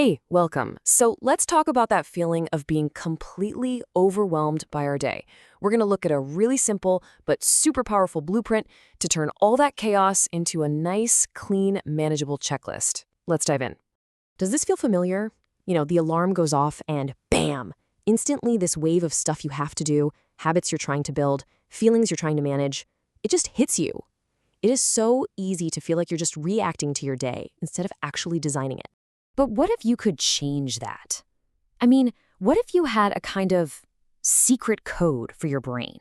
Hey, welcome. So let's talk about that feeling of being completely overwhelmed by our day. We're going to look at a really simple but super powerful blueprint to turn all that chaos into a nice, clean, manageable checklist. Let's dive in. Does this feel familiar? The alarm goes off and bam! Instantly, this wave of stuff you have to do, habits you're trying to build, feelings you're trying to manage, it just hits you. It is so easy to feel like you're just reacting to your day instead of actually designing it. But what if you could change that? What if you had a kind of secret code for your brain?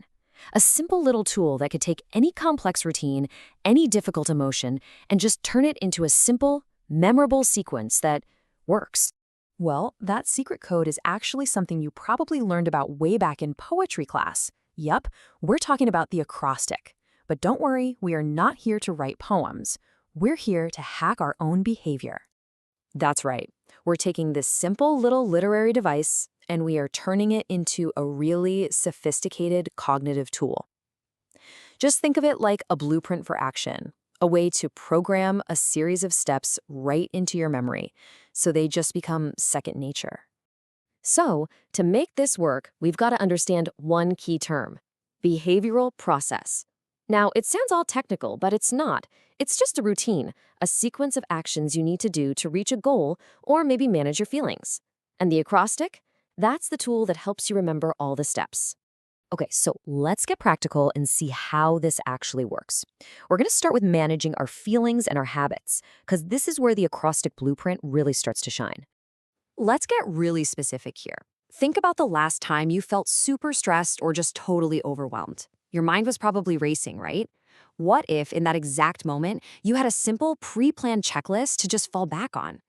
A simple little tool that could take any complex routine, any difficult emotion, and just turn it into a simple, memorable sequence that works. Well, that secret code is actually something you probably learned about way back in poetry class. Yup, we're talking about the acrostic. But don't worry, we are not here to write poems. We're here to hack our own behavior. That's right. We're taking this simple little literary device and we are turning it into a really sophisticated cognitive tool. Just think of it like a blueprint for action, a way to program a series of steps right into your memory so they just become second nature. So, to make this work, we've got to understand one key term: behavioral process. Now, it sounds all technical, but it's not. It's just a routine, a sequence of actions you need to do to reach a goal or maybe manage your feelings. And the acrostic? That's the tool that helps you remember all the steps. Okay, so let's get practical and see how this actually works. We're going to start with managing our feelings and our habits, because this is where the acrostic blueprint really starts to shine. Let's get really specific here. Think about the last time you felt super stressed or just totally overwhelmed. Your mind was probably racing, right? What if, in that exact moment, you had a simple pre-planned checklist to just fall back on?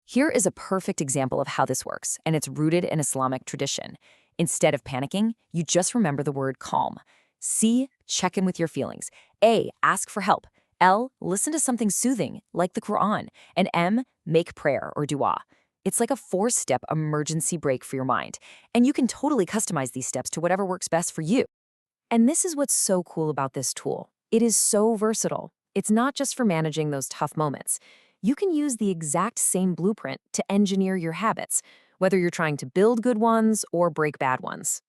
Here is a perfect example of how this works, and it's rooted in Islamic tradition. Instead of panicking, you just remember the word calm. C, check in with your feelings. A, ask for help. L, listen to something soothing, like the Quran. And M, make prayer or dua. It's like a 4-step emergency brake for your mind. And you can totally customize these steps to whatever works best for you. And this is what's so cool about this tool. It is so versatile. It's not just for managing those tough moments. You can use the exact same blueprint to engineer your habits, whether you're trying to build good ones or break bad ones.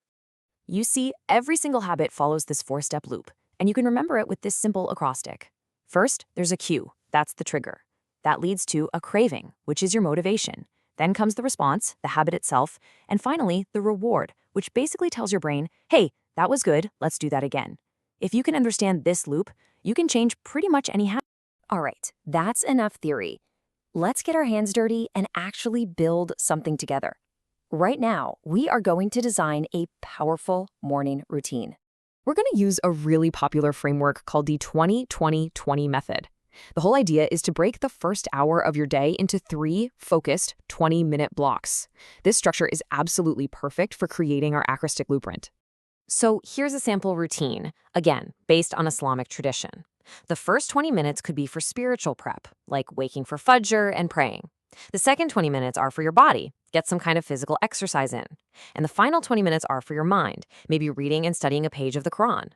You see, every single habit follows this 4-step loop, and you can remember it with this simple acrostic. First, there's a cue. That's the trigger. That leads to a craving, which is your motivation. Then comes the response, the habit itself, and finally, the reward, which basically tells your brain, hey, that was good, let's do that again. If you can understand this loop, you can change pretty much any habit. All right, that's enough theory. Let's get our hands dirty and actually build something together. Right now, we are going to design a powerful morning routine. We're going to use a really popular framework called the 20-20-20 method. The whole idea is to break the first hour of your day into 3 focused 20-minute blocks. This structure is absolutely perfect for creating our acrostic blueprint. So here's a sample routine, again, based on Islamic tradition. The first 20 minutes could be for spiritual prep, like waking for Fajr and praying. The second 20 minutes are for your body, get some kind of physical exercise in. And the final 20 minutes are for your mind, maybe reading and studying a page of the Quran.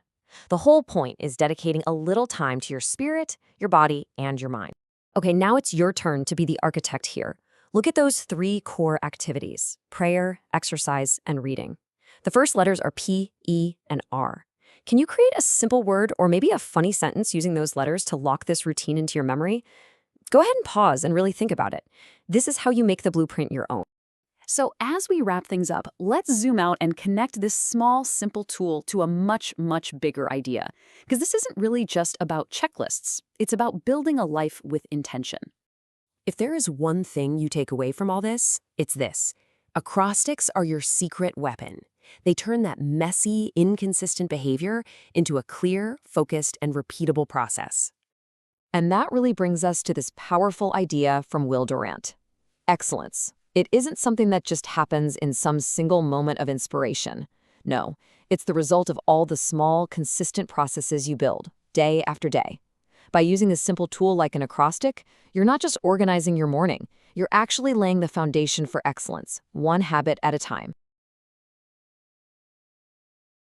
The whole point is dedicating a little time to your spirit, your body, and your mind. Okay, now it's your turn to be the architect here. Look at those 3 core activities: prayer, exercise, and reading. The first letters are P, E, and R. Can you create a simple word or maybe a funny sentence using those letters to lock this routine into your memory? Go ahead and pause and really think about it. This is how you make the blueprint your own. So as we wrap things up, let's zoom out and connect this small, simple tool to a much, much bigger idea. Because this isn't really just about checklists. It's about building a life with intention. If there is one thing you take away from all this, it's this: acrostics are your secret weapon. They turn that messy, inconsistent behavior into a clear, focused, and repeatable process. And that really brings us to this powerful idea from Will Durant: excellence. It isn't something that just happens in some single moment of inspiration. No, it's the result of all the small, consistent processes you build, day after day. By using a simple tool like an acrostic, you're not just organizing your morning, you're actually laying the foundation for excellence, one habit at a time.